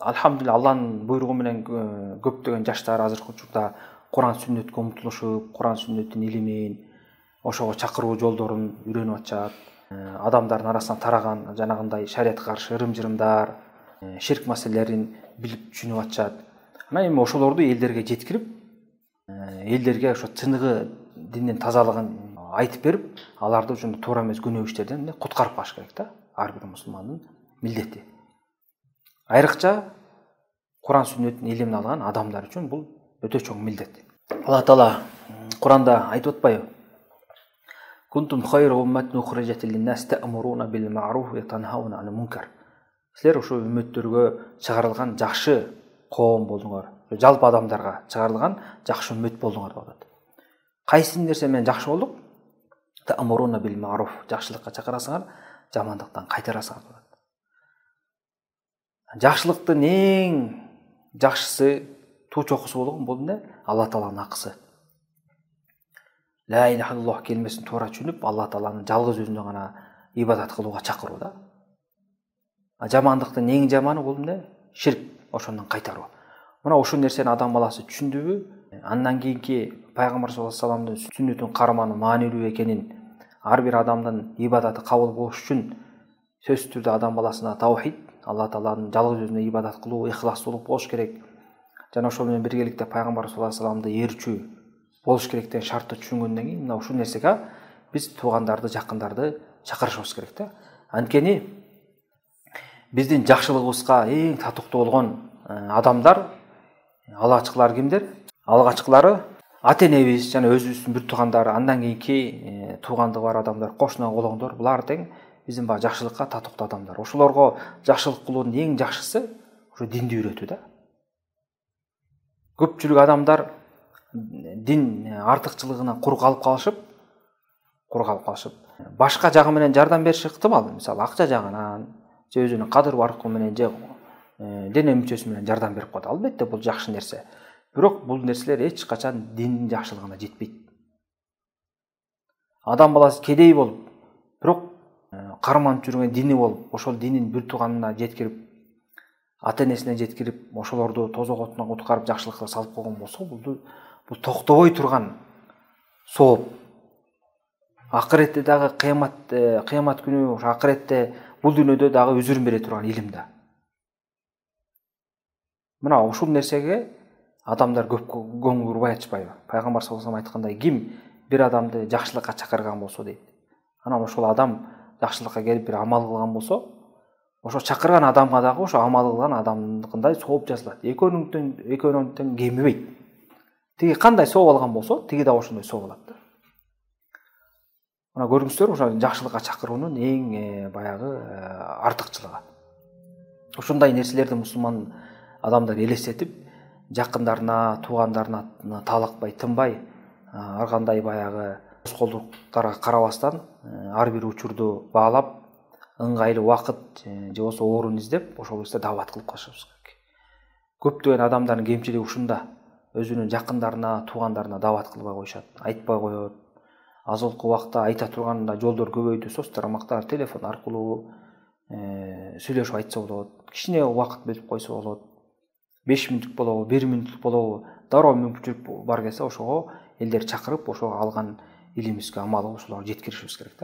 Алхамдулилла, Алланын буйругу менен көптөгөн жаштар азыркы учурда Куран сүннөткө умтулушуп, Куран сүннөттүн илимин, ошого чакыруу жолдорун үйрөнүп атышат. Адамдардын арасына тараган жанагындай шариатка каршы ырым-жырымдар, ширк маселелерин билип түшүнүп атышат. Анан эми ошолорду элдерге жеткирип, элдерге ошо тыныгы диндин тазалыгын айтып берип, аларды ошондой туура эмес күнөө иштерден куткарып калыш керек да. Ар бир мусулмандын милдети. Айрыкча Куран сүннөттүн илимин алган адамдар үчүн бул өтө чоң милдет. Алла Таала Куранда айтып атпайбы? Кунтум хайра умматин ухрижат лин-нас та'муруна бил ма'руф ва танхауна анил мункар. Силер ошо үммөттөргө чыгарылган жакшы коом болдуңар. Жалпы адамдарга чыгарылган жакшы үммөт болдуңар деп атат. Кайсы нерсе менен жакшы болдук? Та'муруна бил ма'руф, жакшылыкка чакырасыңар, жамандыктан кайтарасыңар деп атат. Жакшылыктын эң жакшысы, туу чокусу болгон бул эмне? Алла Тааланын акысы. Ла иляха иллаллах келмесин туура түшүнүп, Алла Тааланын жалгыз өзүнө гана ибадат кылууга чакыруу да. Жамандыктын эң жаманы бул эмне? Ширк, ошондон кайтаруу. Мына ошол нерсени адам баласы түшүндүбү? Андан кийинки пайгамбар саллаллаху алейхи вассаламдын сүннөтүн карманын маанилүү экенин, ар бир адамдын ибадаты кабыл болуш үчүн сөзсүз түрдө адам баласына таухид, Алла Тааланын жалгыз өзүнө ибадат кылуу, ихластуулук болуш керек. Жана ошол менен биргеликте пайгамбар саллаллаху алейхи вассаламды ээрчүү болуш керек деген шартты түшүнгөндөн кийин мына ушул нерсеге биз туугандарды, жакындарды чакырышыбыз керек да. Анткени биздин жакшылыгыбызга эң татыктуу болгон адамдар, алгачкылар кимдер? Алгачкылары ата-энебиз жана өзүбүздүн бир туугандары, андан кийинки туугандыгы бар адамдар, кошуна колоңдор, булар тең биздин баягы жакшылыкка татыктуу адамдар. Ошолорго жакшылык кылуунун эң жакшысы ошо динди үйрөтүү да. Көпчүлүк адамдар дин артыкчылыгынан кур калып калышып, башка жагы менен жардам бериши ыктымал. Мисалы, акча жагынан, же өзүнүн кадыр баркы менен, же дене мүчөсү менен жардам берип коет. Албетте бул жакшы нерсе. Бирок бул нерселер эч качан диндин жакшылыгына жетпейт. Адам баласы кедей болуп, бирок карманып жүргөн дини болуп, ошол динин бир тууганына жеткирип, ата-энесине жеткирип, ошолорду тозок отунан куткарып жакшылыкка салып койгон болсо, бул токтобой турган сооп. Акыретте дагы кыямат күнү, ошо акыретте бул дүйнөдө дагы өзүрүн бере турган илим да. Мына ушул нерсеге адамдар көп көңүл бурбай атышпайбы? Пайгамбар саллаллаху алейхи вассалам айткандай, ким бир адамды жакшылыкка чакырган болсо дейт. Анан ошол адам жакшылыкка келип бир амал кылган болсо, ошо чакырган адамга дагы ошо амал кылган адамдыкындай сооп жазылат. Экөөнүн тең кемибейт. Тиги кандай сооп алган болсо, тиги да ошондой сооп алат да. Мына көрүңүздөр, ошо жакшылыкка чакыруунун эң баягы артыкчылыгы. Ушундай нерселерди мусулман адамдар элестетип, жакындарына, туугандарына талакпай, тынбай, ар кандай баягы тоскоолдуктарга карабастан, ар бир учурду баалап, ыңгайлуу убакыт же болбосо орун издеп, ошол кезде даават кылып калышыбыз керек. Көптөгөн адамдардын кемчилиги ушунда. Өзүнүн жакындарына, туугандарына даават кылбай коюшат, айтпай коет. Азыркы убакта айта турган жолдор көбөйдү, соц тарамактар, телефон аркылуу сүйлөшүп айтса болот. Кичине убакыт бөлүп койсо болот. 5 мүнөттүк болобу, 1 мүнөттүк болобу, дароо мүмкүнчүлүк бар келсе ошого элдер чакырып, ошого алган илимибизге, амалга ошолорго жеткиришибиз керек да.